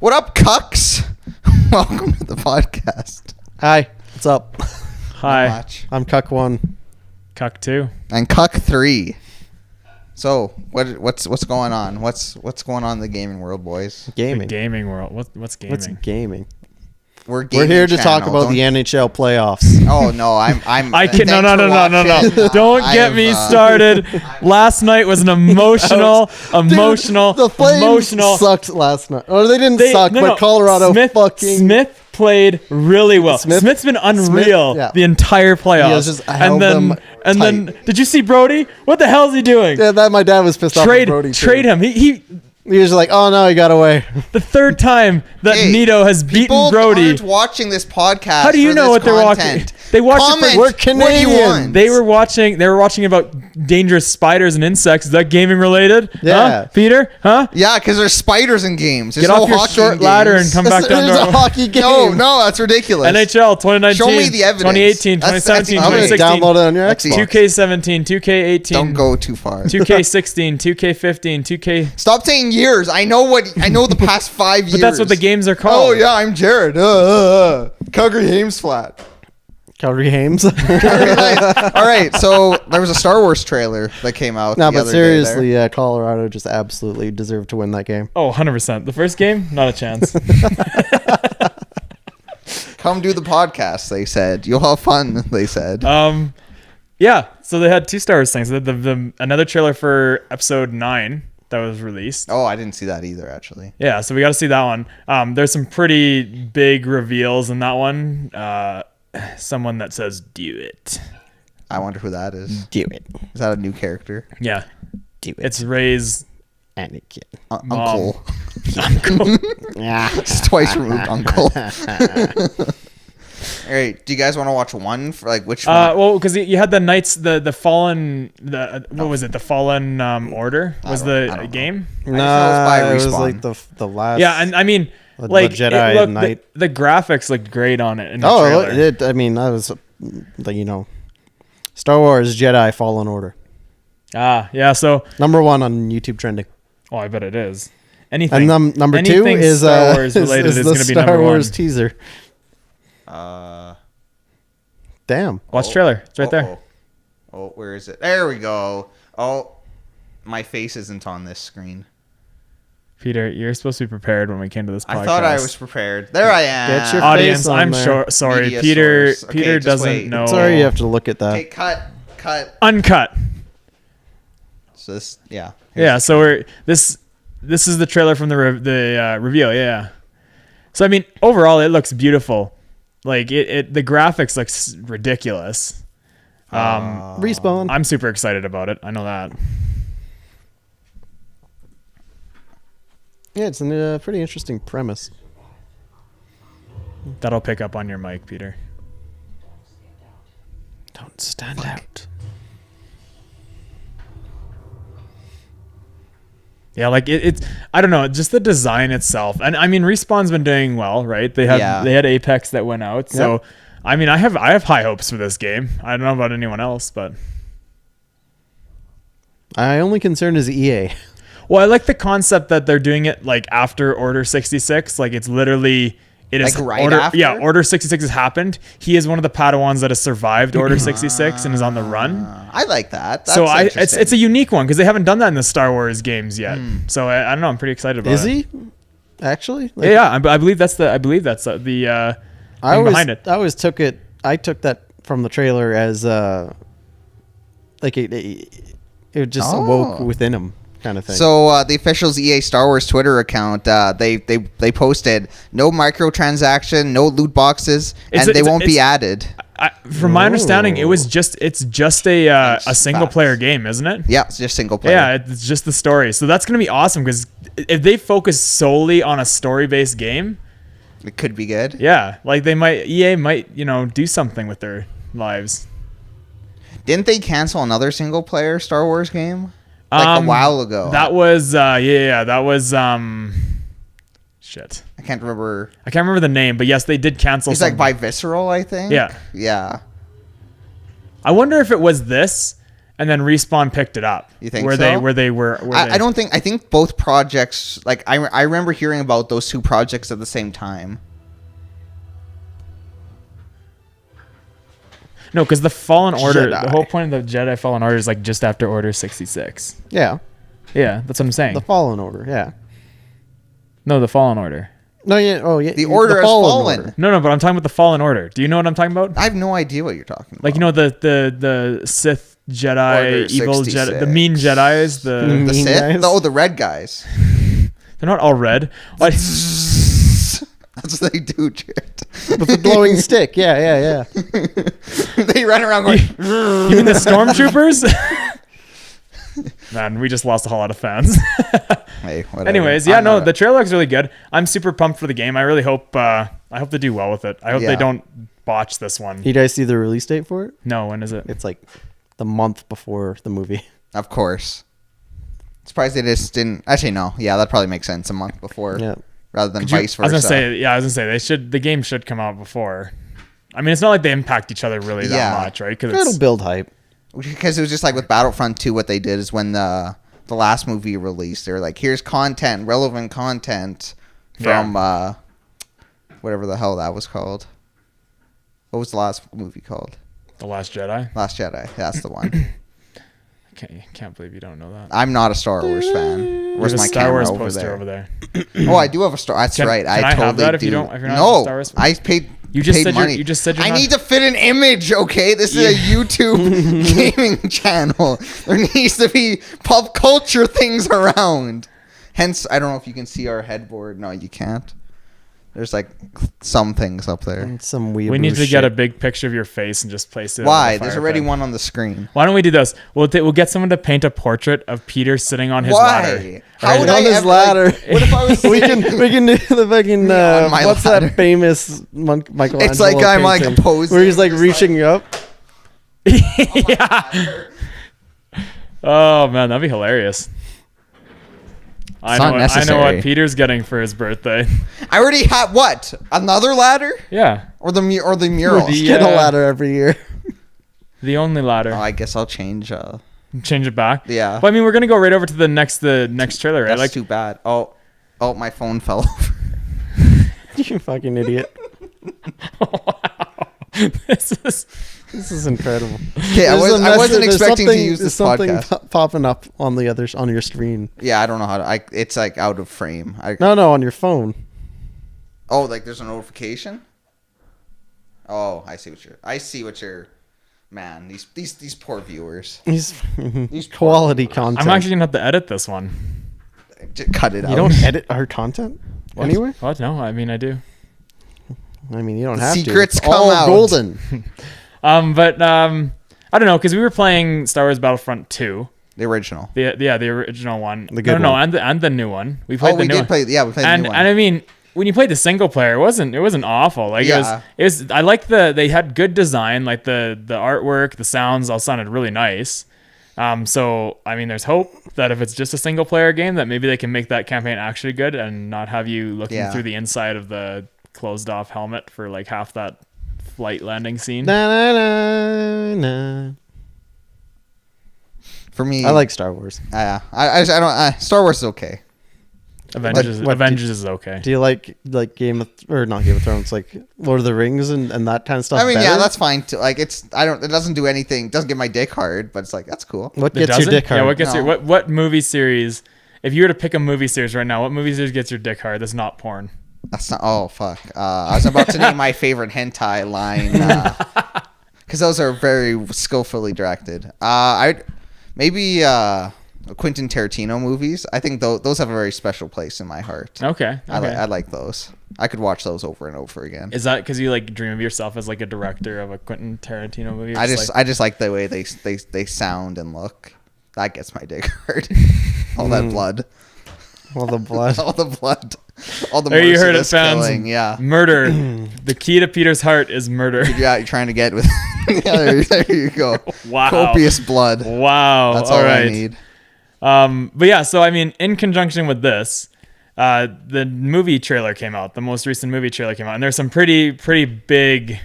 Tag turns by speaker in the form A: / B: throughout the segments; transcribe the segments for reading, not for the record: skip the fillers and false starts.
A: What up, cucks? Welcome to the podcast.
B: Hi, what's up?
C: Hi,
B: I'm Cuck 1.
C: Cuck 2.
A: And Cuck 3. So, what's going on? What's going on in the gaming world, boys?
B: Gaming.
C: The gaming world. What's gaming?
B: What's gaming?
A: We're
B: here to talk about the NHL playoffs.
A: Oh no, I'm.
C: I can no. Don't get me started. Last night was an emotional.
B: The Flames sucked last night. Or they didn't suck, but Colorado
C: Smith played really well. Smith's been unreal the entire playoffs. And then did you see Brody? What the hell is he doing?
B: Yeah, my dad was pissed off at Brody.
C: Trade him.
B: He was like, oh no, he got away.
C: The third time that Nito has beaten Brody.
A: People aren't watching this podcast.
C: How do you know what they're watching? They watch it.
B: We're Canadian.
C: They were watching about dangerous spiders and insects. Is that gaming related?
B: Yeah.
C: Huh? Peter? Huh?
A: Yeah, because there's spiders in games. There's
C: Get off your short ladder and come back down to
B: a hockey game.
A: No, that's ridiculous.
C: NHL 2019.
A: Show me the evidence.
C: 2018, 2017,
B: I'm going to
C: 2016.
B: download it on your Xbox.
C: 2K17, 2K18.
A: Don't go too far.
C: 2K16, 2K15, 2K.
A: Stop saying years. I know the past 5 years.
C: But that's what the games are called.
A: Oh yeah, I'm Jarrod. Calgary Hames flat.
B: Calgary Hames.
A: All right, so there was a Star Wars trailer that came out.
B: No, but seriously, Colorado just absolutely deserved to win that game.
C: Oh, 100%. The first game, not a chance.
A: Come do the podcast, they said. You'll have fun, they said.
C: Yeah, so they had two Star Wars things. Another trailer for episode 9 that was released.
A: Oh, I didn't see that either, actually.
C: Yeah, so we got to see that one. There's some pretty big reveals in that one. Someone that says, do it.
A: I wonder who that is.
B: Do it.
A: Is that a new character?
C: Yeah.
B: Do it.
C: It's Rey's
B: Anakin.
A: Uncle.
B: Yeah.
A: It's twice removed uncle. All right. Do you guys want to watch one? For which one?
C: Well, because you had the Knights, the Fallen, what was it? The Fallen Order was the game?
B: No, it was like the last.
C: Yeah, and I mean, like
B: Jedi Knight.
C: The graphics looked great on it. In the
B: trailer. That was, Star Wars Jedi Fallen Order.
C: Yeah. So
B: #1 on YouTube trending.
C: Oh, I bet it is. Anything.
B: And number 2 is
C: Star Wars related is going to be
B: Star
C: #1.
B: Wars teaser. Damn.
C: Watch trailer. It's right there.
A: Oh, where is it? There we go. Oh, my face isn't on this screen.
C: Peter, you're supposed to be prepared when we came to this podcast.
A: I thought I was prepared. There I am.
B: Get your
C: Audience,
B: face on
C: I'm
B: there.
C: sorry.
A: Media
C: Peter
A: source. Okay,
C: doesn't
A: wait.
C: know.
B: Sorry, you have to look at that.
A: Okay, cut.
C: Uncut.
A: So this, yeah.
C: Yeah, so this is the trailer from the reveal. Yeah. So I mean, overall, it looks beautiful. Like the graphics looks ridiculous.
B: Respawn.
C: I'm super excited about it. I know that.
B: Yeah, it's a pretty interesting premise.
C: That'll pick up on your mic, Peter.
B: Don't stand out.
C: Yeah, like it's I don't know, just the design itself. And I mean, Respawn's been doing well, right? They had Apex that went out. So
B: Yep.
C: I mean, I have high hopes for this game. I don't know about anyone else, but
B: My only concern is EA.
C: well, I like the concept that they're doing it like after Order 66. Like it's literally is
A: Like right
C: Order,
A: after?
C: Yeah, Order 66 has happened. He is one of the Padawans that has survived Order 66 and is on the run.
A: I like that.
C: So
A: That's
C: it's a unique one because they haven't done that in the Star Wars games yet. So I don't know. I'm pretty excited about it.
B: Is he? Actually?
C: Yeah, I believe that's the thing behind it.
B: I always took it. I took that from the trailer as it just awoke within him, kind of thing.
A: So the official's EA Star Wars Twitter account, they posted no microtransaction, no loot boxes, and they won't be added.
C: From my understanding, it's just a single player game, isn't it?
A: Yeah, it's just single player.
C: Yeah, it's just the story. So that's gonna be awesome because if they focus solely on a story based game,
A: It could be good.
C: yeah, like EA might do something with their lives.
A: Didn't they cancel another single player Star Wars game a while ago?
C: That was that was shit.
A: I can't remember.
C: I can't remember the name, but yes, they did cancel.
A: It's like Visceral, I think.
C: Yeah.
A: Yeah.
C: I wonder if it was this, and then Respawn picked it up.
A: You think
C: where
A: so?
C: they were?
A: I don't think. I think both projects. Like I remember hearing about those two projects at the same time.
C: No, because the Fallen Order,
B: Jedi.
C: the whole point of the Jedi Fallen Order is like just after Order 66.
B: Yeah.
C: Yeah, that's what I'm saying.
B: The Fallen Order. Yeah.
C: No, the Fallen Order.
B: No, yeah. Oh, yeah.
A: The Order has fallen.
B: Order.
C: No, but I'm talking about the Fallen Order. Do you know what I'm talking about?
A: I have no idea what you're talking about.
C: Like, you know, the Sith Jedi,
A: Order
C: evil
A: 66.
C: Jedi, the mean Jedis, the
A: the
B: mean
A: Sith?
B: guys?
A: The red guys.
C: they're not all red. What?
A: That's what they do, Jarrod.
B: With the glowing stick. Yeah.
A: They run around going.
C: You mean the stormtroopers? Man, we just lost a whole lot of fans.
A: Hey, whatever.
C: Anyways, yeah, no, the trailer looks really good. I'm super pumped for the game. I really hope they do well with it. I hope they don't botch this one.
B: You guys see the release date for it?
C: No, when is it?
B: It's like the month before the movie.
A: Of course. Surprised they just didn't. Actually, no. Yeah, that probably makes sense. A month before.
B: Yeah.
A: Rather than vice versa.
C: I was gonna say the game should come out before. I mean, it's not like they impact each other really that much, right? Because
B: It'll build hype.
A: Because it was just like with Battlefront 2, what they did is when the last movie released, they were like, here's content, relevant content from whatever the hell that was called. What was the last movie called?
C: The Last Jedi.
A: Last Jedi. That's the one.
C: Can't believe you don't know that.
A: I'm not a Star Wars fan. Where's
C: There's
A: my
C: a Star
A: camera
C: Wars
A: over
C: poster
A: there?
C: over there.
A: Oh, I do have a Star. That's right.
C: Can I
A: totally
C: have that if
A: do.
C: if you're not
A: No,
C: a Star Wars fan?
A: I paid.
C: You just
A: paid
C: said
A: money.
C: you just said you're
A: I
C: not.
A: need to fit an image. Okay, this is a YouTube gaming channel. There needs to be pop culture things around. Hence, I don't know if you can see our headboard. No, you can't. There's like some things up there.
B: And some weird.
C: We need to get a big picture of your face and just place it.
A: Why?
C: on the
A: There's
C: fire
A: already
C: pit.
A: one on the screen.
C: Why don't we do this? We'll get someone to paint a portrait of Peter sitting on his ladder.
A: Why? How would
B: on
A: I
B: his
A: ever,
B: ladder.
A: Like, what if I was?
B: we can do the fucking
A: on my
B: what's
A: ladder.
B: that famous Michelangelo
A: It's like I'm like
B: painting
A: posing,
B: where he's like
A: just
B: reaching up.
C: Yeah. Oh man, that'd be hilarious. I
A: not
C: know
A: necessary.
C: what Peter's getting for his birthday.
A: I already have what? Another ladder?
C: Yeah,
A: Or the mural?
C: The-
B: Get a
C: Yeah.
B: ladder every year.
C: the only ladder.
A: Oh, I guess I'll change.
C: Change it back.
A: Yeah.
C: But I mean, we're gonna go right over to the next trailer, right?
A: That's
C: Like,
A: too bad. Oh, my phone fell over.
B: You fucking idiot.
C: this is
B: This is incredible.
A: Okay, I wasn't expecting to use this
B: something
A: podcast.
B: popping up on on your screen.
A: Yeah, I don't know how to. It's like out of frame.
B: No, on your phone.
A: Oh, like there's a notification. Oh, I see what you're. Man, these poor viewers.
B: These quality content.
C: I'm actually gonna have to edit this one.
A: Just cut it out.
B: You don't edit our content
C: What?
B: anyway.
C: What? No, I mean I do.
B: I mean, you don't
A: The
B: have
A: secrets
B: to. It's
A: come
B: all
A: out.
B: golden.
C: But I don't know, because we were playing Star Wars Battlefront 2.
A: The original.
C: The original one.
B: The good
C: no,
B: one.
C: and the new one. We played the new one.
A: play. Yeah, we played the
C: And
A: new one.
C: I mean, when you played the single player, it wasn't awful. Like
A: Yeah.
C: it was. I like they had good design, like the artwork, the sounds all sounded really nice. So I mean, there's hope that if it's just a single player game, that maybe they can make that campaign actually good and not have you looking through the inside of the closed off helmet for like half that flight landing scene.
B: Na, na, na, na.
A: For me,
B: I like Star Wars.
A: I don't. Star Wars is okay.
C: Avengers is okay.
B: Do you like not Game of Thrones, like Lord of the Rings and that kind of stuff?
A: I mean,
B: better?
A: yeah, that's fine too. Like it doesn't do anything. It doesn't get my dick hard, but it's like that's cool.
B: What
C: It
B: gets your
C: doesn't?
B: dick hard?
C: Yeah, what gets
A: No.
C: what movie series? If you were to pick a movie series right now, what movie series gets your dick hard? That's not porn.
A: That's not. Oh fuck. I was about to name my favorite hentai line because those are very skillfully directed. Maybe Quentin Tarantino movies. I think those have a very special place in my heart.
C: Okay.
A: I like those. I could watch those over and over again.
C: Is that because you like dream of yourself as like a director of a Quentin Tarantino movie? Or
A: I just like the way they sound and look. That gets my dick hard. All that blood.
B: All the blood.
A: All the blood. All the
C: There you heard it,
A: merciless
C: fans.
A: killing, yeah.
C: Murder. The key to Peter's heart is murder.
A: Yeah, you're trying to get with. Yeah, there you go.
C: Wow.
A: Copious blood.
C: Wow.
A: That's all I need.
C: But yeah, so I mean, in conjunction with this, the movie trailer came out. The most recent movie trailer came out, and there's some pretty big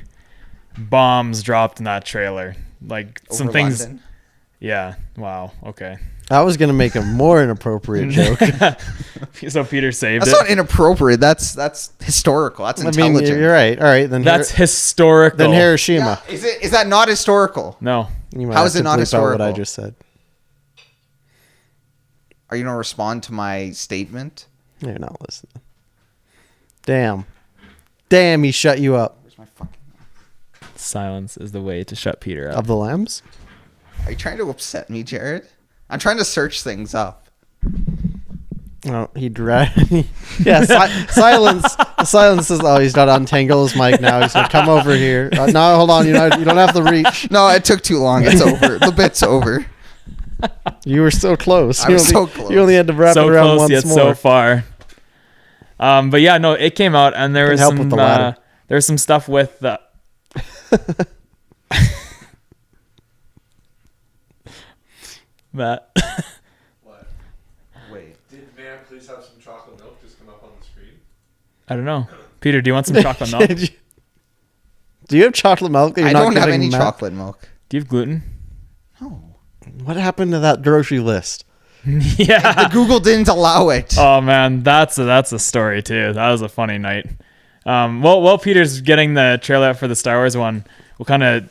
C: bombs dropped in that trailer. Like some
A: Over
C: things.
A: London.
C: Yeah. Wow. Okay.
B: I was gonna make a more inappropriate joke.
C: So Peter saved
A: That's
C: it.
A: not inappropriate. That's historical. That's
B: I mean,
A: intelligent.
B: you're right. All right, then
C: That's historical.
B: then Hiroshima.
A: Yeah. Is that not historical?
C: No.
B: You might
A: How
B: have
A: is
B: to
A: it not
B: bleep out what I
A: historical?
B: just said.
A: Are you gonna respond to my statement?
B: You're not listening. Damn, he shut you up.
A: Where's my fucking?
C: Silence is the way to shut Peter up.
B: Of the lambs?
A: Are you trying to upset me, Jarrod? I'm trying to search things up.
B: Oh, he yeah, silence. Silence is. Oh, he's got to untangle his mic now. He's gonna come over here. No, hold on. You don't have to reach.
A: No, it took too long. It's over. The bit's over.
B: You were so close.
A: I was so close.
B: You only had to wrap
C: So
B: it around
C: close
B: once
C: yet
B: more.
C: so far. But yeah, no, it came out and there was
B: help
C: some
B: with the ladder.
C: there was some stuff with Matt.
D: What?
A: Wait.
D: Did may I please have some chocolate milk just come up on the screen?
C: I don't know. Peter, do you want some chocolate milk?
B: Do you have chocolate milk? That you're
A: I
B: not
A: don't have
B: giving
A: any
B: Matt?
A: chocolate milk.
C: Do you have gluten?
A: No.
B: What happened to that grocery list?
C: Yeah.
A: Google didn't allow it.
C: Oh man, that's a story too. That was a funny night. While Peter's getting the trailer out for the Star Wars one, we'll kind of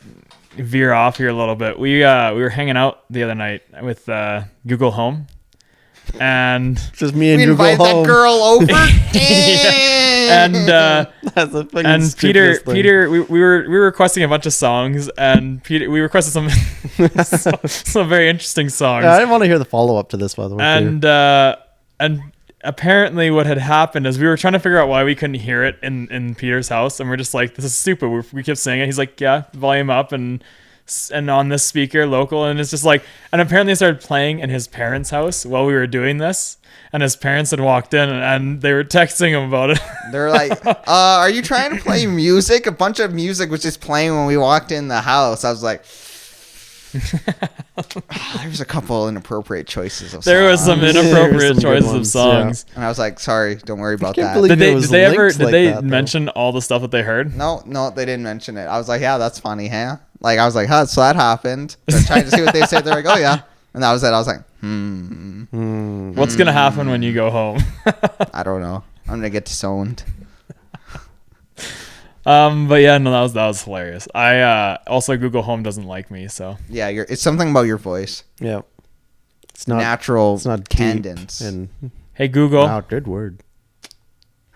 C: veer off here a little bit. We were hanging out the other night with Google Home, and
B: Just me and
A: We
B: Google
A: invited
B: home.
A: that girl over.
C: and
B: That's the fucking
C: and
B: stupidest thing.
C: Peter, we were requesting a bunch of songs, and Peter, we requested some very interesting songs.
B: Yeah, I didn't want to hear the follow up to this, by the way.
C: And apparently what had happened is we were trying to figure out why we couldn't hear it in Peter's house, and we're just like, this is stupid. We kept saying it. He's like, yeah, volume up and on this speaker local, and it's just like, and apparently it started playing in his parents' house while we were doing this, and his parents had walked in and they were texting him about it.
A: They're like, are you trying to play music? A bunch of music was just playing when we walked in the house. I was like, there's a couple inappropriate choices of songs.
C: There was some
B: There were
C: inappropriate
B: some good
C: choices of
B: ones,
C: songs.
A: And I was like, sorry, don't worry about
B: can't
A: that.
B: believe-
C: Did they
B: It was
C: did they ever
B: linked
C: did
B: like
C: they
B: that, though.
C: mention all the stuff that they heard?
A: No, they didn't mention it. I was like, yeah, that's funny, huh? Like, I was like, huh, so that happened. They're trying to see what they said. They're like, oh, yeah. And that was it. I was like,
C: What's gonna happen when you go home?
A: I don't know. I'm going to get disowned.
C: But yeah, no, that was hilarious. I also Google Home doesn't like me, so
A: Yeah, it's something about your voice.
B: Yeah. It's not
A: Natural
B: It's not
A: cadence.
B: deep and
C: hey Google,
B: wow, good word.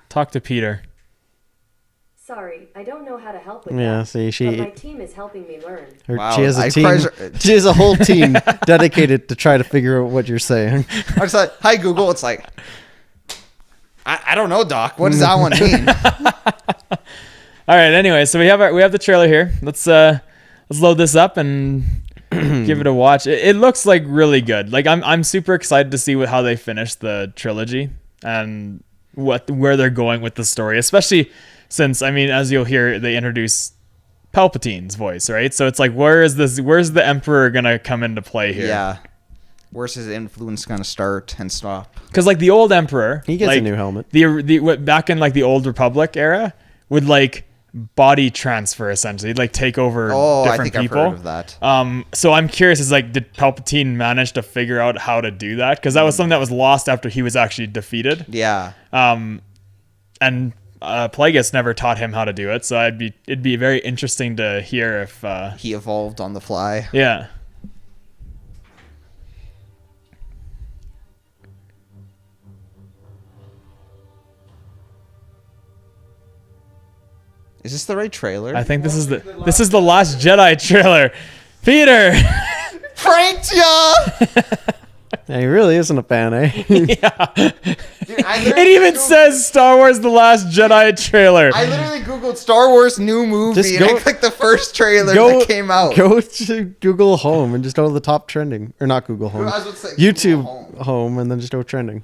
C: talk to Peter.
E: Sorry, I don't know how to help with
B: Yeah,
E: that.
B: see,
E: But my team is helping me learn.
A: Wow,
B: she has a
A: I
B: team.
A: treasure-
B: She has a whole team dedicated to try to figure out what you're saying.
A: I was like, hi, Google. It's like, I don't know, Doc. What does that one mean?
C: All right. Anyway, so we have the trailer here. Let's load this up and give it a watch. It looks like really good. Like I'm super excited to see how they finish the trilogy and where they're going with the story, especially since, I mean, as you'll hear, they introduce Palpatine's voice, right? So it's like, where's the Emperor gonna come into play here?
A: Yeah. Where's his influence going to start and stop?
C: Because like the old Emperor,
B: He gets
C: like,
B: a new helmet.
C: Back in like the old Republic era, would like body transfer essentially. He'd like take over
A: Oh, I
C: different
A: think
C: people.
A: I've heard of that.
C: So I'm curious, is like, did Palpatine manage to figure out how to do that? Because that was something that was lost after he was actually defeated.
A: Yeah.
C: And Plagueis never taught him how to do it. So it'd be very interesting to hear if
A: He evolved on the fly.
C: yeah.
A: Is this the right trailer?
C: I think this is the Last Jedi trailer. Peter.
A: pranked ya!
B: Yeah, he really isn't a fan, eh?
A: Dude,
C: It even says Star Wars The Last Jedi trailer.
A: I literally Googled Star Wars new movie
B: Just
A: and
B: go-
A: I clicked the first trailer that came out.
B: Go to Google Home and just go to the top trending, or not Google Home,
A: I was about to say
B: YouTube
A: Google
B: Home, and then just go trending.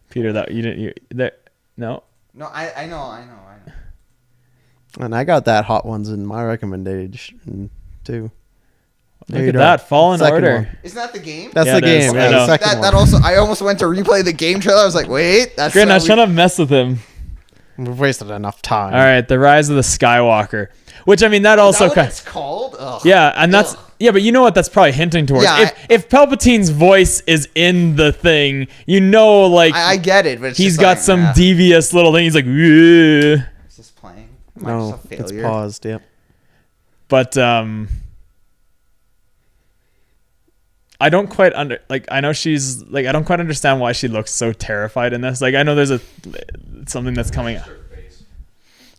C: Peter, that you didn't. No.
A: No, I know.
B: And I got that hot ones in my recommendation too. There
C: Look
B: you
C: at
B: go.
C: that. Fallen
B: Second
C: Order.
B: one.
A: Isn't that the game?
B: That's
C: Yeah,
B: the
C: it is.
B: game.
C: I
B: Yeah,
C: know.
B: the second
A: that
B: one.
A: also, I almost went to replay the game trailer. I was like, wait, that's
C: Grayden, I was trying to mess with him.
B: We've wasted enough time.
C: All right, The Rise of the Skywalker. Which, I mean, that
A: Is
C: also
A: that what
C: kind
A: it's called? Ugh.
C: yeah, and that's
A: Ugh.
C: Yeah, but you know what that's probably hinting towards.
A: Yeah,
C: If Palpatine's voice is in the thing, you know, like
A: I get it, but it's
C: he's
A: just
C: got
A: like,
C: some devious little thing. He's like, "Ugh."
A: Is this playing? Am I
B: No,
A: just a
B: it's
A: failure?
B: paused. Yep.
C: But I don't quite I know she's like, I don't quite understand why she looks so terrified in this. Like, I know there's something that's coming.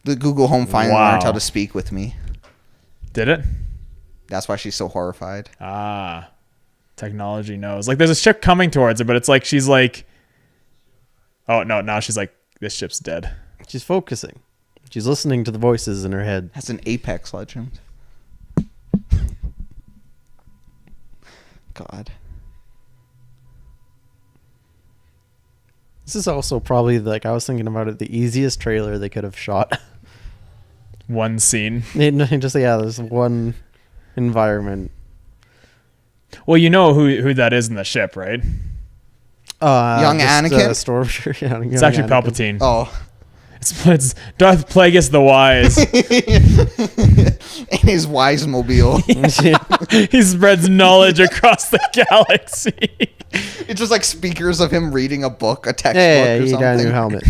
A: The Google Home finally
C: Wow.
A: learned how to speak with me.
C: Did it?
A: That's why she's so horrified.
C: Ah, technology knows. Like, there's a ship coming towards her, but it's like she's like, oh no, now she's like, this ship's dead.
B: She's focusing. She's listening to the voices in her head.
A: That's an Apex legend. God.
B: This is also probably, like, I was thinking about it, the easiest trailer they could have shot.
C: One scene.
B: There's one environment.
C: Well, you know who that is in the ship, right?
A: Young Anakin?
B: Stormtrooper. Yeah,
C: It's actually Palpatine.
A: Oh.
C: It's Darth Plagueis the Wise.
A: In his wise mobile.
C: He spreads knowledge across the galaxy.
A: It's just like speakers of him reading a book, a textbook
B: Yeah,
A: or
B: he got a new
A: something.
B: helmet.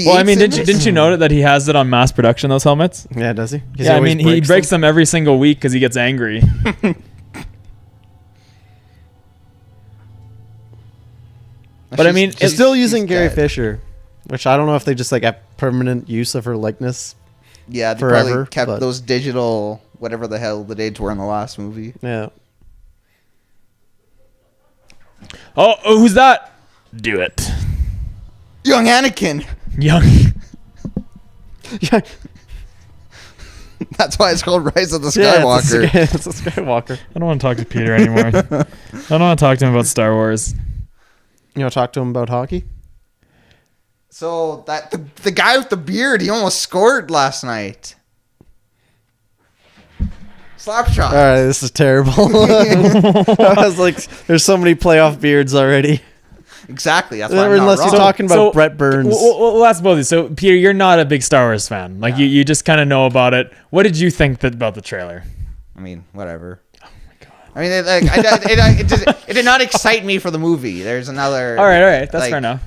C: Well, I mean, didn't you know that he has it on mass production, those helmets?
B: Yeah, does he? 'Cause
C: Yeah, I
B: always
C: mean, he breaks them every single week because he gets angry. But I mean,
B: It's
C: it's
B: still using
A: she's
B: Gary
A: dead.
B: Fisher, which I don't know if they just like have permanent use of her likeness.
A: Yeah, they
B: forever,
A: probably kept
B: but-
A: those digital, whatever the hell the dates were in the last movie.
B: Yeah.
C: Oh, who's that? Do it.
A: Young Anakin!
C: Young.
B: Yeah.
A: That's why it's called Rise of the
B: Yeah,
A: Skywalker.
B: it's a Skywalker.
C: I don't want to talk to Peter anymore. I don't want to talk to him about Star Wars.
B: You want to talk to him about hockey?
A: So that the guy with the beard, he almost scored last night. Slap shot.
B: All right, this is terrible. I was like, there's so many playoff beards already.
A: Exactly. That's why I'm not
B: Unless
A: wrong.
B: you're talking about Brett Burns.
C: We'll ask both of you. So, Peter, you're not a big Star Wars fan. Like, you just kind of know about it. What did you think about the trailer?
A: I mean, whatever. Oh my god. I mean, it did not excite me for the movie. There's another.
C: All right. That's
A: like-
C: fair enough.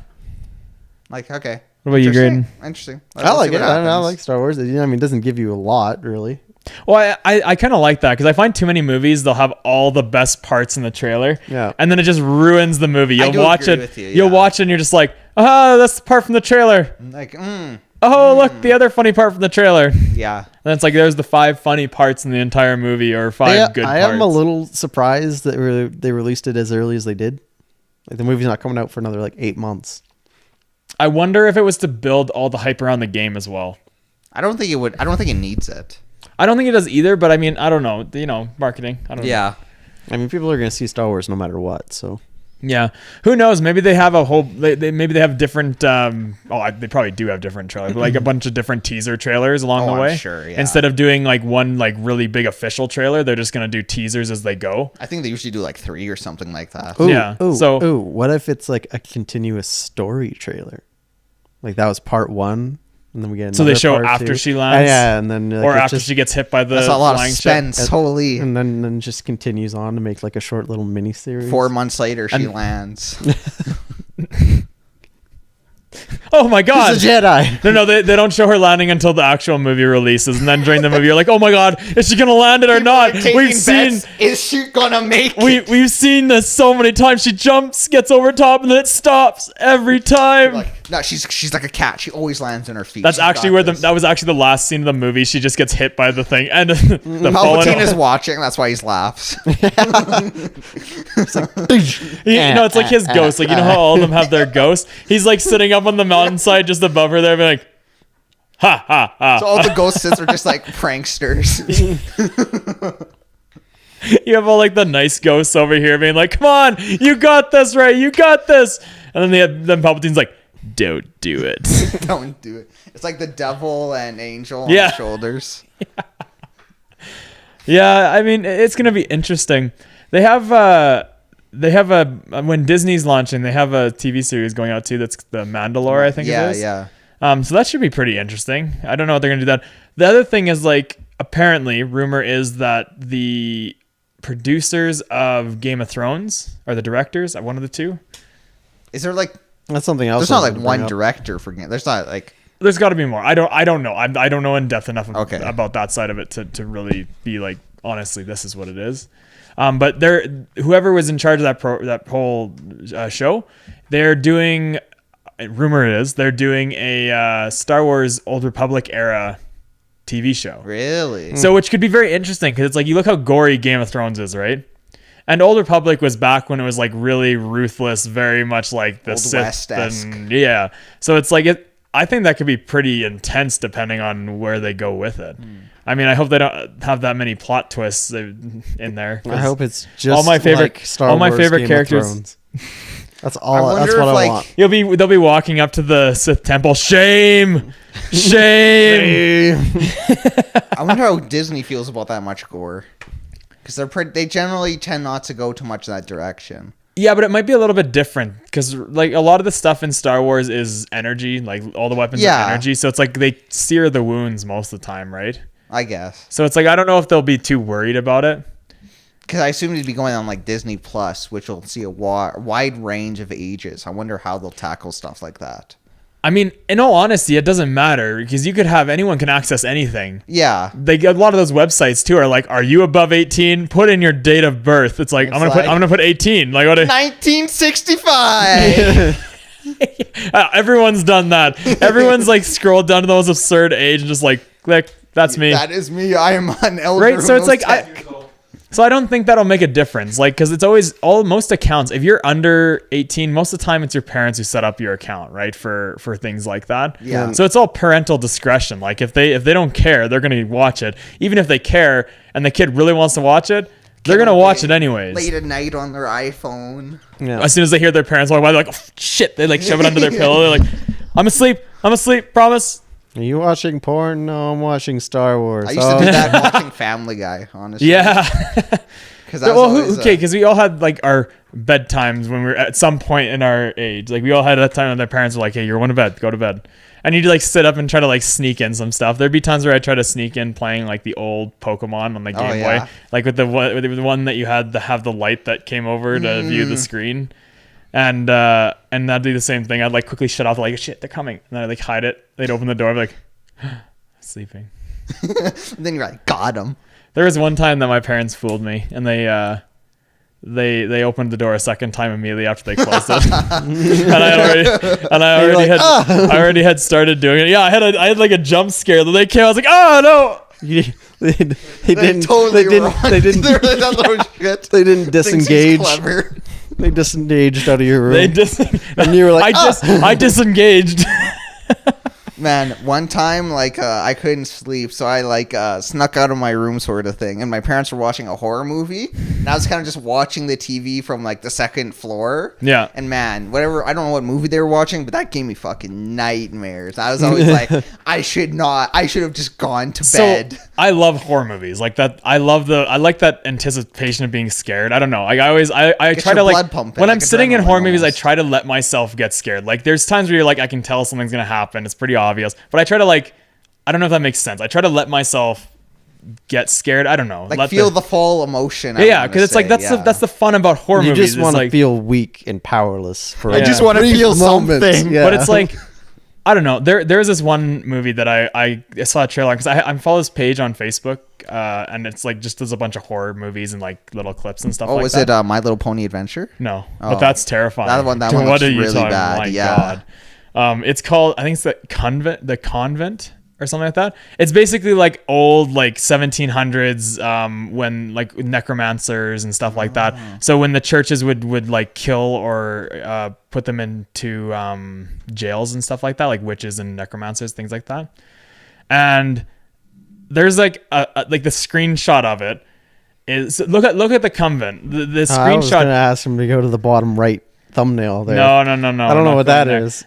A: Like, okay.
C: What about you,
A: Interesting.
C: Grayden?
A: Interesting.
B: I like
A: see
B: it.
A: what
B: I
A: happens.
B: like Star Wars. I mean, it doesn't give you a lot, really.
C: Well, I kind of like that because I find too many movies, they'll have all the best parts in the trailer.
B: Yeah.
C: And then it just ruins the movie.
A: I
C: You'll
A: do
C: watch
A: agree
C: it.
A: with you,
C: You'll
A: yeah.
C: watch it and you're just like, that's the part from the trailer.
A: Like,
C: Oh, look, the other funny part from the trailer. And
A: yeah.
C: then it's like, there's the 5 funny parts in the entire movie or 5 good
B: I
C: parts.
B: am a little surprised that they released it as early as they did. Like, the movie's not coming out for another, 8 months.
C: I wonder if it was to build all the hype around the game as well.
A: I don't think it would. I don't think it needs it.
C: I don't think it does either, but I mean, I don't know. You know, marketing. I don't know.
A: Yeah.
B: I mean, people are going to see Star Wars no matter what, so.
C: Yeah. Who knows? Maybe they have a whole. Maybe they have different. They probably do have different trailers, but like a bunch of different teaser trailers along
A: Oh,
C: the
A: I'm
C: way.
A: sure, yeah.
C: Instead of doing one really big official trailer, they're just gonna do teasers as they go.
A: I think they usually do 3 or something like that.
B: Ooh,
C: Yeah,
B: Ooh,
C: so-
B: ooh, what if it's a continuous story trailer? Like, that was part 1, and then we get another
C: So they show
B: part
C: after
B: 2.
C: she lands?
B: Yeah, and then
C: Or after she gets hit by the
A: That's a lot of
C: flying ship.
A: suspense. Holy.
B: and then just continues on to make a short little mini series.
A: 4 months later, she lands.
C: Oh my god!
B: She's a Jedi.
C: No, they don't show her landing until the actual movie releases, and then during the movie, you're like, oh my god, is she gonna land it or not?
A: Taking
C: We've seen.
A: bets, is she gonna make it?
C: We've seen this so many times. She jumps, gets over top, and then it stops every time.
A: No, she's like a cat. She always lands on her feet.
C: That's
A: She's
C: actually
A: got
C: where
A: this.
C: that was actually the last scene of the movie. She just gets hit by the thing, and the fallen.
A: Palpatine is watching. That's why he laughs.
C: It's like his ghost. Like, you know how all of them have their ghosts. He's like sitting up on the mountainside just above her there, being like, ha ha ha.
A: So all the ghosts are just like pranksters.
C: You have all the nice ghosts over here being like, come on, you got this, right? You got this. And then Palpatine's like, don't do it.
A: Don't do it. It's like the devil and angel on
C: Yeah.
A: the shoulders.
C: Yeah, I mean, it's gonna be interesting. They have when Disney's launching, they have a TV series going out too. That's the Mandalore, I think it is.
A: Yeah.
C: So that should be pretty interesting. I don't know what they're gonna do that. The other thing is apparently, rumor is that the producers of Game of Thrones are the directors, one of the two.
A: Is there like?
B: That's something else.
A: There's
B: I
A: not
B: was
A: like
B: gonna
A: one
B: bring up.
A: director for game. There's not like.
C: There's got to be more. I don't know. I don't know in depth enough
A: Okay.
C: about that side of it to really be like, honestly, this is what it is. But whoever was in charge of that whole show, they're doing. Rumor it is they're doing a Star Wars Old Republic era TV show.
A: Really?
C: So which could be very interesting because it's like you look how gory Game of Thrones is, right? And Old Republic was back when it was like really ruthless, very much like the
A: Old
C: Sith.
A: West-esque.
C: And, yeah. So it's like I think that could be pretty intense depending on where they go with it. I mean, I hope they don't have that many plot twists in there.
B: I hope it's just
C: all my favorite
B: like Star
C: all my
B: Wars
C: favorite
B: Game of
C: characters.
B: Thrones. That's all.
A: I
B: That's
A: wonder
B: what
A: if,
B: I
A: like,
B: want.
C: They'll be walking up to the Sith temple. Shame.
A: I wonder how Disney feels about that much gore. Because they generally tend not to go too much in that direction.
C: Yeah, but it might be a little bit different because like a lot of the stuff in Star Wars is energy, like all the weapons are energy. So it's like they sear the wounds most of the time, right?
A: I guess.
C: So it's like I don't know if they'll be too worried about it.
A: Because I assume it'd be going on like Disney Plus, which will see a wide range of ages. I wonder how they'll tackle stuff like that.
C: I mean, in all honesty, it doesn't matter because anyone can access anything.
A: Yeah.
C: They a lot of those websites too are like, are you above 18? Put in your date of birth. It's like
A: It's
C: I'm gonna put 18. Like what?
A: 1965.
C: Everyone's done that. Everyone's like scrolled down to the most absurd age and just like click. That's me.
A: That is me. I am an elder.
C: Right, so
A: who
C: it's like
A: knows tech.
C: So I don't think that'll make a difference. Like, because it's always most accounts. If you're under 18, most of the time it's your parents who set up your account, right? For things like that.
A: Yeah.
C: So it's all parental discretion. Like if they don't care, they're gonna watch it. Even if they care and the kid really wants to watch it, they're gonna watch it anyways.
A: Late at night on their iPhone.
B: Yeah.
C: As soon as they hear their parents walk by, they're like, oh, shit. They like shove it under their pillow. They're like, I'm asleep. Promise.
B: Are you watching porn? No, I'm watching Star Wars.
A: I used to do that watching Family Guy, honestly.
C: Yeah.
A: Because
C: because we all had like our bedtimes when we were at some point in our age. Like we all had that time when their parents were like, "Hey, you're going to bed. Go to bed." And you'd like sit up and try to like sneak in some stuff. There'd be times where I try to sneak in playing like the old Pokemon on the Game
A: yeah.
C: Boy, like with the one that you had to have the light that came over to view the screen. And that'd be the same thing. I'd like quickly shut off, like, shit, they're coming. And then I'd like hide it. They'd open the door, I'd be like, sleeping.
A: then you're like, got him.
C: There was one time that my parents fooled me, and they opened the door a second time immediately after they closed it. I already had started doing it. Yeah, I had like a jump scare. They came, I was like, oh no.
B: They didn't
A: totally
B: they
A: wrong.
B: didn't they didn't
A: They're like, "Oh, shit."
B: they didn't
A: Thinks he's
B: disengage.
A: clever.
B: They disengaged out of your room.
C: And
B: you were like,
C: I disengaged.
A: Man, one time, like, I couldn't sleep, so I, like, snuck out of my room sort of thing, and my parents were watching a horror movie, and I was kind of just watching the TV from, like, the second floor.
C: Yeah.
A: And, man, I don't know what movie they were watching, but that gave me fucking nightmares. I was always like, I should have just gone to bed.
C: I love horror movies like that. I like that anticipation of being scared. I don't know. I try
A: your
C: to like
A: blood pumping,
C: when
A: like
C: I'm sitting in
A: adrenaline
C: horror movies, I
A: almost.
C: try to let myself get scared. Like there's times where you're like, I can tell something's gonna happen. It's pretty obvious, but I try to like, I don't know if that makes sense. I try to let myself get scared. I don't know.
A: Like, feel the full emotion.
C: Yeah, because it's like that's the fun about horror
B: You
C: movies.
B: just want to
C: like,
B: feel weak and powerless for
C: I just
A: wanna
B: brief
A: feel
B: moments.
A: something.
B: Yeah.
C: But it's like, I don't know. There's this one movie that I saw a trailer because I follow this page on Facebook, and it's like just there's a bunch of horror movies and like little clips and stuff.
A: Oh,
C: like
A: was
C: that.
A: it My Little Pony Adventure?
C: No,
A: Oh.
C: but that's terrifying.
A: That one
C: What
A: looks
C: are you
A: really
C: talking
A: bad,
C: My
A: yeah.
C: God. It's called, I think it's the convent or something like that. It's basically like old like 1700s when like necromancers and stuff like that. So when the churches would like kill or put them into jails and stuff like that, like witches and necromancers, things like that. And there's like like the screenshot of it is look at the convent. The
B: I was
C: screenshot.
B: gonna ask him to go to the bottom right thumbnail there.
C: No.
B: I don't know
C: not
B: what that
C: going there.
B: is.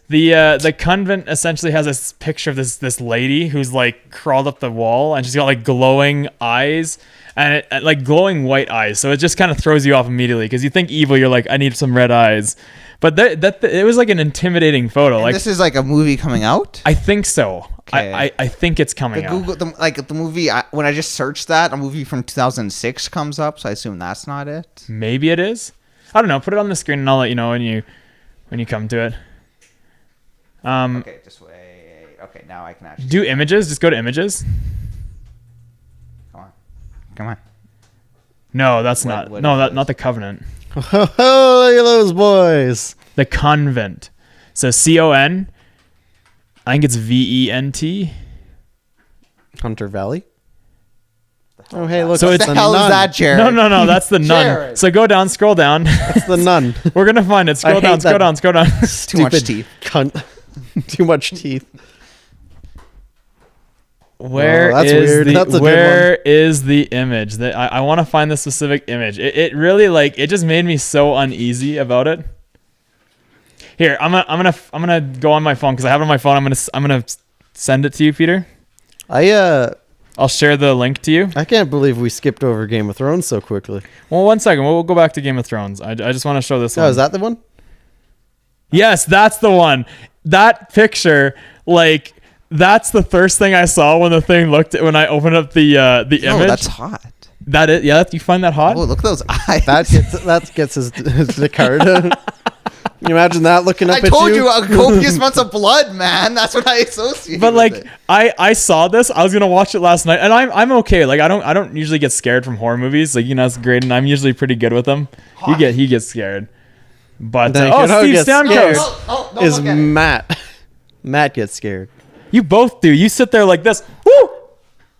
C: The convent essentially has this picture of this lady who's like crawled up the wall and she's got like glowing eyes and like glowing white eyes. So it just kind of throws you off immediately because you think evil. You're like, I need some red eyes. But it was like an intimidating photo.
A: And
C: like
A: this is like a movie coming out?
C: I think so.
A: Okay.
C: I think it's coming
A: the
C: out.
A: Google the movie when I just searched that, a movie from 2006 comes up, so I assume that's not it.
C: Maybe it is. I don't know. Put it on the screen and I'll let you know when you come to it.
A: Okay, just wait. Okay, now I can actually
C: Do images. Just go to images.
A: come on.
C: No, that's
A: What
C: not. No,
A: is this?
C: not the Covenant.
B: Oh, look at those boys.
C: The Convent. So CON. I think it's VENT.
B: Hunter Valley. Oh, hey, look.
C: So
B: it's
C: it's-
A: What the
B: the
A: hell is
B: nun.
A: that, Jared?
C: No, that's the nun.
A: Jarrod.
C: So go down, scroll down.
B: It's the nun.
C: We're gonna find it. Scroll
B: I
C: down,
B: hate
C: scroll
B: that.
C: down, scroll down.
A: Too much
B: Stupid
A: teeth.
B: Cunt. Too much teeth.
C: Where
B: that's
C: is
B: weird.
C: the
B: That's a good
C: where is the image? That I want to find the specific image. It really it just made me so uneasy about it. Here, I'm gonna go on my phone because I have it on my phone. I'm gonna send it to you, Peter.
B: I
C: I'll share the link to you.
B: can't believe we skipped over Game of Thrones so quickly.
C: Well, 1 second. We'll go back to Game of Thrones. I just want to show this one.
B: Oh, is that the one?
C: Yes, that's the one. That picture, that's the first thing I saw when when I opened up the image.
A: No, that's hot.
C: That is, yeah. You find that hot?
A: Oh, look at those eyes.
B: That gets his card. Can you imagine that looking up
A: I
B: at you?
A: told you a copious amounts of blood, man. That's what I associate.
C: But
A: with it.
C: I saw this. I was gonna watch it last night, and I'm okay. I don't usually get scared from horror movies. That's Grayden. I'm usually pretty good with them. He gets scared. But
B: Then you know who
C: Steve
B: gets
C: Stamkos,
B: scared?
A: Don't
B: Is
A: look at it.
B: Matt. Matt gets scared.
C: you both do. You sit there like this. Woo,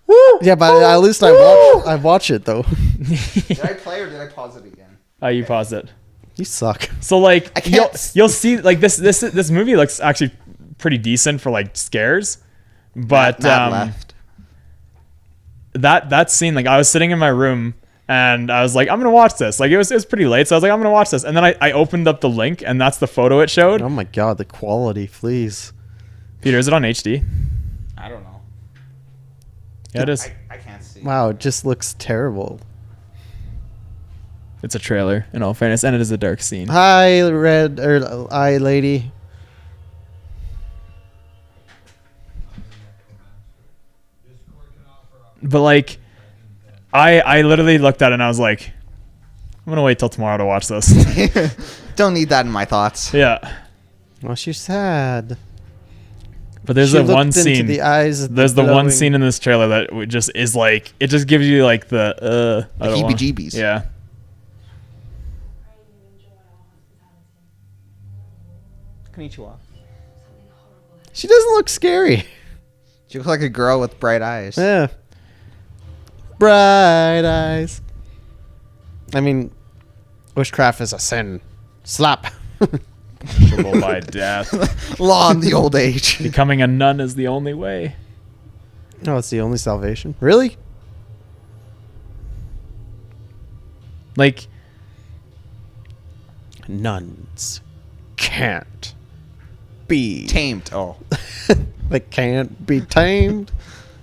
C: woo.
B: Yeah, but at least I watch it though.
A: Did I play or did I pause it again?
C: You pause it.
B: You suck.
C: So you'll see this movie looks actually pretty decent for scares, but
A: Matt left.
C: that scene, I was sitting in my room and I was like, I'm gonna watch this. It was pretty late, so I was like, I'm gonna watch this. And then I opened up the link and that's the photo it showed.
B: Oh my god, the quality, please.
C: Peter, is it on HD?
A: I don't know.
C: Yeah, it is.
A: I can't see.
B: Wow, it just looks terrible.
C: It's a trailer, in all fairness, and it is a dark scene.
B: Hi, eye lady.
C: But I literally looked at it and I was like, I'm gonna wait till tomorrow to watch this.
A: Don't need that in my thoughts.
C: Yeah.
B: Well, she's sad.
C: But there's
B: She
C: the one
B: looked into
C: scene.
B: the eyes of
C: There's the one
B: glowing-
C: scene in this trailer that just is it just gives you the I don't wanna-
A: heebie-jeebies.
C: Yeah.
A: Konnichiwa.
B: She doesn't look scary.
A: She looks like a girl with bright eyes.
B: Yeah. Bright eyes. I mean, witchcraft is a sin. Slap.
C: Punishable by death.
A: Law in the old age.
C: Becoming a nun is the only way.
B: No, it's the only salvation. Really? Nuns can't be
A: Tamed. Oh.
B: They can't be tamed.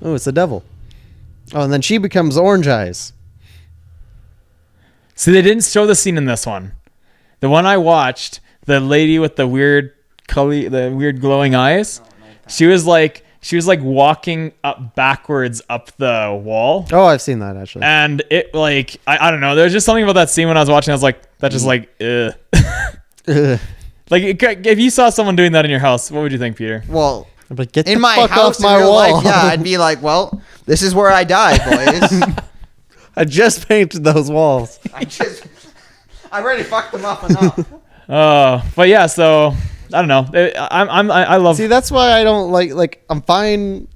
B: Oh, it's the devil. Oh, and then she becomes orange eyes.
C: See, they didn't show the scene in this one. The one I watched, the lady with the weird glowing eyes, she was walking up backwards up the wall.
B: Oh, I've seen that actually.
C: And it I don't know. There was just something about that scene when I was watching. I was like, that just
B: Ugh.
C: if you saw someone doing that in your house, what would you think, Peter?
A: Well,
B: But get
A: in
B: the
A: my
B: fuck
A: house
B: off my
A: in real
B: wall.
A: life, yeah, I'd be like, well, this is where I die, boys.
B: I just painted those walls.
A: I already fucked them up enough.
C: But yeah, so I don't know. I love.
B: See, that's why I don't like. I'm fine.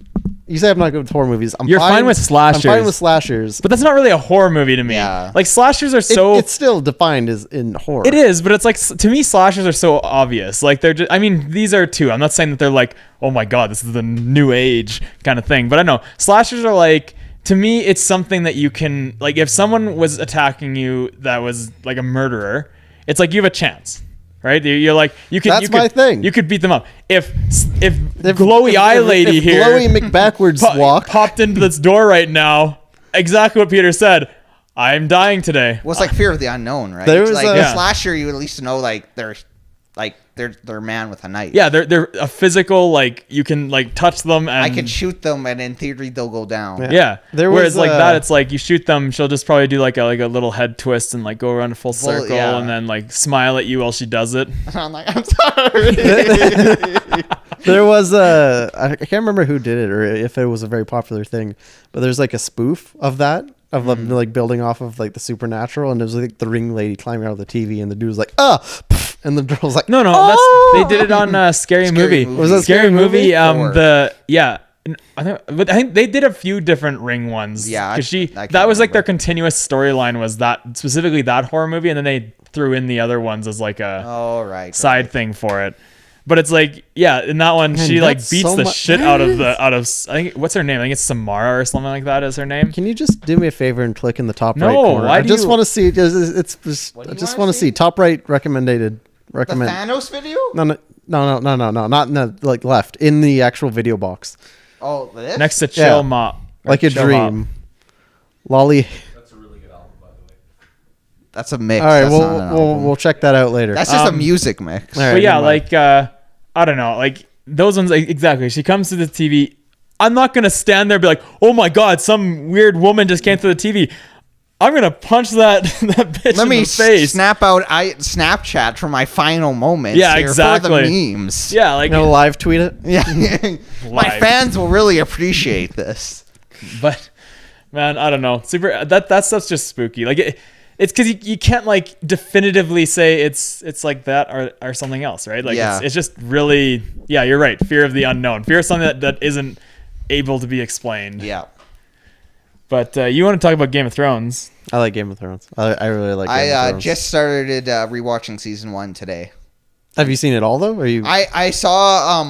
B: You say I'm not good with horror movies.
C: You're fine with slashers.
B: I'm fine with slashers.
C: But that's not really a horror movie to me.
A: Yeah.
C: Slashers are so.
B: It's still defined as in horror.
C: It is, but it's to me, slashers are so obvious. They're just. I mean, these are too. I'm not saying that they're oh my god, this is the new age kind of thing. But I know slashers are to me, it's something that you can if someone was attacking you that was a murderer, it's you have a chance. Right, you're you can.
B: That's my thing.
C: You could beat them up if glowy eye lady
B: if
C: here,
B: glowy McBackwards
C: popped into this door right now. Exactly what Peter said. I'm dying today.
A: Well, it's fear of the unknown, right?
B: There was
A: It's
B: a-
A: a
B: Yeah.
A: slasher, you at least know they're like they're man with a knife.
C: Yeah, they're a physical, like you can like touch them and
A: I can shoot them, and in theory they'll go down.
C: Yeah.
B: was,
C: Whereas like that, it's like you shoot them, she'll just probably do like a little head twist and like go around a full circle and then like smile at you while she does it.
A: I'm like, I'm sorry.
B: There was I can't remember who did it or if it was a very popular thing, but there's like a spoof of that. Of them like building off of like the supernatural, and it was like the ring lady climbing out of the TV, and the dude was like, and the girl was like,
C: No,
B: oh!
C: they did it on Scary Movie.
A: Movie.
B: Was that
C: Scary Movie?
A: Or-
C: I think they did a few different ring ones.
A: Yeah,
C: because
A: I can't
C: that was like their
A: remember.
C: continuous storyline was that specifically that horror movie, and then they threw in the other ones as like a
A: Oh, right.
C: side thing for it. But it's like, yeah, in that one,
B: Man,
C: she like
B: that's
C: beats
B: so
C: the
B: much-
C: shit out of I think what's her name? I think it's Samara or something like that is her name.
B: Can you just do me a favor and click in the top
C: No,
B: right corner?
C: why
B: I
C: do
B: just
C: you-
B: want to see. I just
A: What do you
B: want
A: wanna
B: to see
A: see?
B: top right recommended.
A: The
B: Recommend.
A: Thanos video?
B: No, not in the like left in the actual video box,
A: Oh, this?
C: Next to
B: Yeah.
C: Chill Mop. or
B: like a
C: Chill
B: dream.
C: Mop.
B: Lolly.
D: That's a really good album, by the way.
A: That's a mix.
B: All right,
A: That's not an album.
B: we'll check that out later.
A: That's just a
C: Um,
A: music mix.
B: all right,
C: But yeah,
B: never mind.
C: like I don't know, like those ones like, exactly. She comes to the TV. I'm not gonna stand there and be like, oh my god, some weird woman just came to the TV. I'm gonna punch that bitch
A: Let
C: in
A: me
C: the face.
A: snap out Snapchat for my final moments.
C: Yeah,
A: here
C: exactly.
A: For the memes.
C: Yeah, like
B: No, live tweet it.
A: Yeah. My
C: Live.
A: fans will really appreciate this.
C: but man, I don't know. Super that stuff's just spooky. Like it's because you can't like definitively say it's like that or something else, right? Like
A: Yeah.
C: it's just really you're right. Fear of the unknown. Fear of something that isn't able to be explained.
A: Yeah.
C: But you want to talk about Game of Thrones?
B: I like Game of Thrones. I really like. Game of
A: I
B: Thrones.
A: just started rewatching season 1 today.
B: Have you seen it all though? Or you?
A: I saw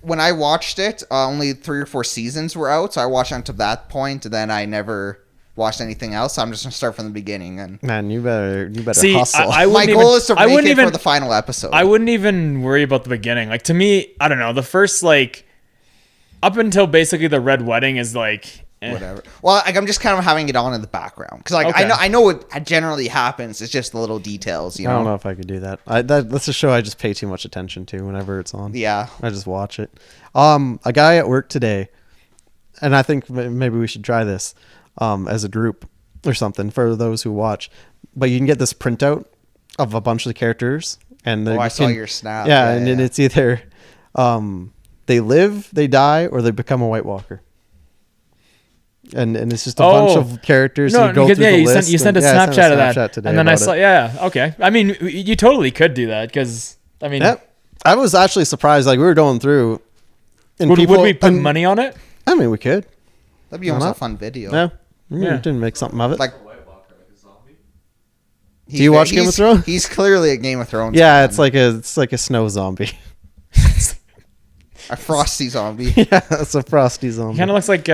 A: when I watched it, only 3 or 4 seasons were out, so I watched until that point, and then I never watched anything else. So I'm just gonna start from the beginning. And
B: Man, you better
C: See,
B: hustle.
C: I
A: my
C: wouldn't
A: goal
C: even-
A: is to
C: I
A: make
C: wouldn't
A: it
C: even-
A: for the final episode.
C: I wouldn't even worry about the beginning. Like to me, I don't know. The first like up until basically the Red Wedding is like
A: Whatever. Well, like, I'm just kind of having it on in the background because, like,
C: Okay.
A: I know what generally happens. It's just the little details, you
B: I
A: know.
B: don't know if I could do that. That's a show I just pay too much attention to whenever it's on.
A: Yeah.
B: I just watch it. A guy at work today, and I think maybe we should try this as a group or something for those who watch. But you can get this printout of a bunch of the characters, and
A: Oh,
B: you
A: I saw
B: can-
A: your snap.
B: Yeah, and then it's either they live, they die, or they become a White Walker. And it's just a bunch of characters.
C: No,
B: you go
C: because,
B: through the
C: you
B: list.
C: sent a
B: and- yeah, I
C: Snapchat of that,
B: Snapchat today
C: and then I
B: about
C: saw.
B: it.
C: Yeah, okay. I mean, you totally could do that because I mean,
B: Yep. I was actually surprised. Like we were going through, and
C: would
B: people.
C: we put
B: and-
C: money on it?
B: I mean, we could.
A: That'd be
B: Why
A: almost
B: not?
A: a fun video.
B: Yeah,
C: Yeah.
B: we can make something of it.
A: Like,
D: A White Walker, like a zombie.
A: he's
B: Do you watch Game of
A: he's-
B: Thrones?
A: He's clearly a Game of Thrones.
B: yeah,
A: fan.
B: it's like a snow zombie.
A: a frosty zombie.
B: Yeah, it's a frosty zombie.
C: Kind of looks like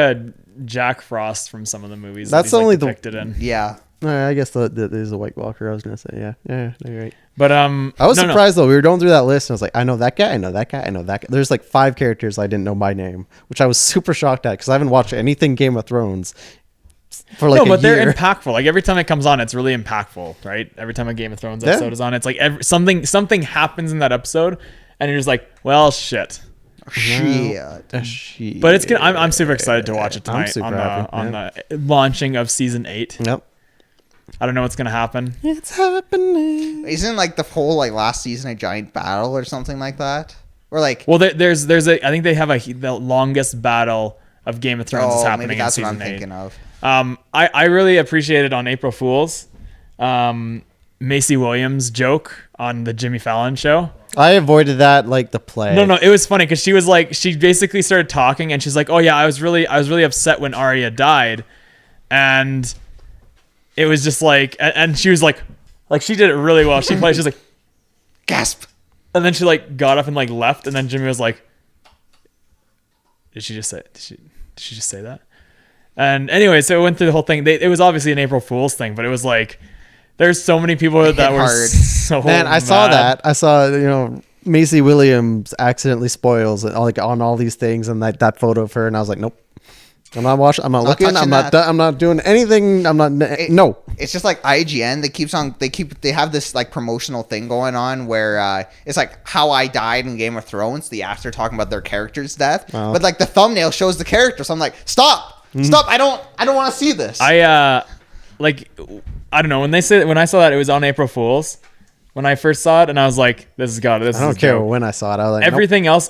C: Jack Frost from some of the movies.
B: That's
C: that he's,
B: only
C: like,
B: the-
C: depicted in.
A: Yeah.
B: I guess that is a White Walker. I was gonna say, yeah, you're right.
C: But
B: I was
C: no, no.
B: surprised though. We were going through that list, and I was like, I know that guy, I know that guy, I know that guy. There's like 5 characters I didn't know by name, which I was super shocked at because I haven't watched anything Game of Thrones for like
C: No,
B: a
C: but
B: year.
C: they're impactful. Like every time it comes on, it's really impactful, right? Every time a Game of Thrones
B: Yeah.
C: episode is on, it's like something happens in that episode, and you're just like, well, shit.
A: Shit.
C: But it's gonna. I'm super excited to watch it
B: I'm
C: tonight
B: super
C: on
B: happy,
C: the launching of season 8.
B: Yep.
C: I don't know what's gonna happen.
B: It's happening.
A: Isn't like the whole like last season a giant battle or something like that? Or like
C: Well, there's a. I think they have the longest battle of Game of Thrones is happening
A: maybe that's
C: in
A: what
C: season
A: I'm
C: 8.
A: thinking of.
C: I really appreciated on April Fool's, Macy Williams' joke on the Jimmy Fallon show.
B: I avoided that like the plague.
C: No, it was funny because she was like, she basically started talking and she's like, oh yeah, I was really upset when Arya died, and it was just like, and she was like she did it really well. She was like,
A: Gasp.
C: and then she like got up and like left, and then Jimmy was like, did she just say that? And anyway, so it went through the whole thing. It was obviously an April Fool's thing, but it was like, there's so many people that were
A: hard.
C: so
B: Man, I saw
C: mad.
B: that. I saw, Macy Williams accidentally spoils it, like on all these things, and that photo of her, and I was like, nope, I'm not watching. I'm not looking. I'm
A: touching
B: not.
A: that.
B: I'm not doing anything. I'm not. No.
A: It's just like IGN. They have this like promotional thing going on where it's like how I died in Game of Thrones. The actor talking about their character's death, but like the thumbnail shows the character. So I'm like, stop. I don't want to see this.
C: I don't know when I saw that it was on April Fool's. When I first saw it, and I was like, "This is God. This is."
B: I don't care when I saw it. I was like,
C: everything else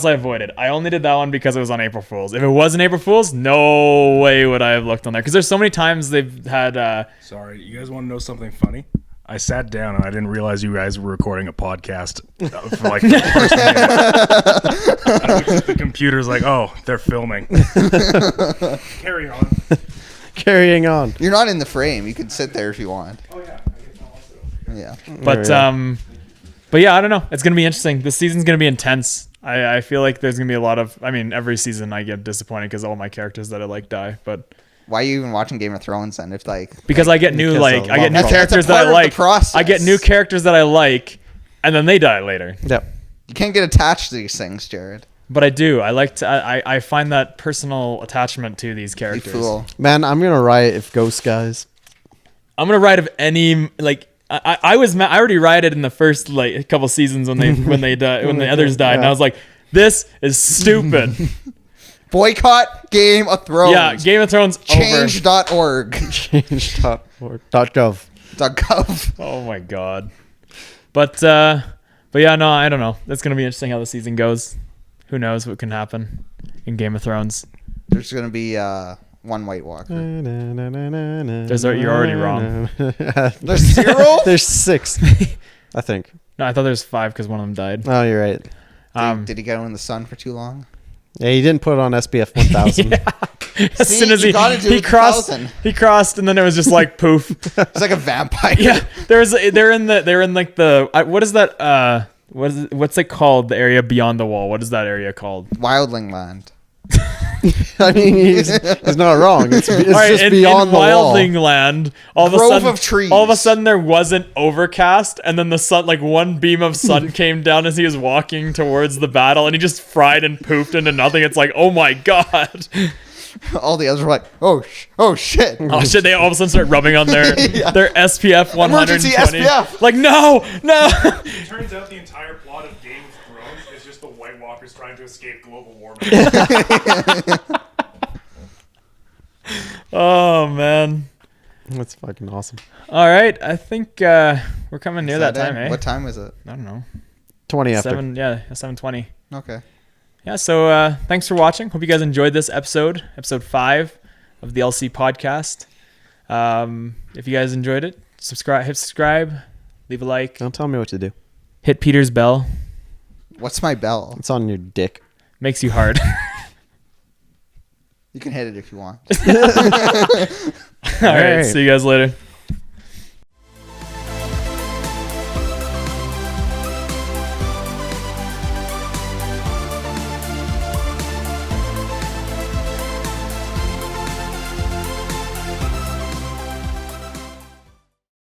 C: I avoided. I only did that one because it was on April Fool's. If it wasn't April Fool's, no way would I have looked on there. Because there's so many times they've had.
F: Sorry, you guys want to know something funny? I sat down and I didn't realize you guys were recording a podcast for like the first minute. I looked at the computer's like, oh, they're filming. Carry on.
B: Carrying on.
A: You're not in the frame. You can sit there if you want.
F: Oh yeah.
A: Yeah.
C: But yeah, I don't know. It's gonna be interesting. This season's gonna be intense. I feel like there's gonna be a lot of. I mean, every season I get disappointed because all my characters that I like die. But
A: Why are you even watching Game of Thrones then? If like
C: because I get new
B: Because
C: I get new
B: that's-
C: characters
A: that's a
C: that I
A: part of the
C: like.
A: process.
C: I get new characters that I like, and then they die later.
B: Yep.
A: you can't get attached to these things, Jarrod.
C: But I do. I like to. I find that personal attachment to these
A: You
C: characters.
A: fool.
B: Man, I'm gonna riot if Ghost guys.
C: I'm gonna ride of any like. I was I already rioted in the first like couple seasons when they died when the others died, and I was like, this is stupid.
A: Boycott Game of Thrones.
C: Yeah, Game of Thrones over.
A: Change.org.
B: Change.org. .gov.
A: .gov.
C: Oh my god. But yeah, no, I don't know. It's gonna be interesting how the season goes. Who knows what can happen in Game of Thrones?
A: There's gonna be one White Walker.
C: You're already wrong.
A: There's 0.
B: There's 6, I think.
C: No, I thought there was 5 because one of them died.
B: Oh, you're right.
A: Did he go in the sun for too long?
B: Yeah, he didn't put it on SPF 1000.
C: As
A: See,
C: soon as
A: you gotta do
C: he
A: it
C: crossed,
A: 1,000.
C: he crossed, and then it was just like poof.
A: It's like a vampire.
C: Yeah, they're in like the what is that? What's it called? The area beyond the wall. What is that area called?
A: Wildling Land.
B: I mean, he's not wrong. It's
C: All right,
B: just
C: in
B: beyond the wall.
C: Wildling Land, all of a
A: Grove
C: sudden,
A: of trees.
C: all of a sudden there wasn't overcast, and then the sun, like one beam of sun came down as he was walking towards the battle, and he just fried and poofed into nothing. It's like, oh my god.
A: All the others were like, oh shit.
C: Oh shit! They all of a sudden start rubbing on their
A: Yeah.
C: their SPF 120.
A: Emergency SPF.
C: Like no.
F: It turns out the entire plot of Game of Thrones is just the White Walkers trying to escape global warming.
C: Oh man.
B: That's fucking awesome.
C: All right, I think we're coming near
A: Is
C: that
A: it?
C: time, eh?
A: What time is it?
C: I don't know.
B: 20 after.
C: 7:20.
A: Okay.
C: Yeah, so thanks for watching. Hope you guys enjoyed this episode 5 of the LC podcast. If you guys enjoyed it, hit subscribe, leave a like,
B: Don't tell me what to do.
C: hit Peter's bell.
A: What's my bell?
B: It's on your dick.
C: Makes you hard.
A: You can hit it if you want.
C: All right, see you guys later.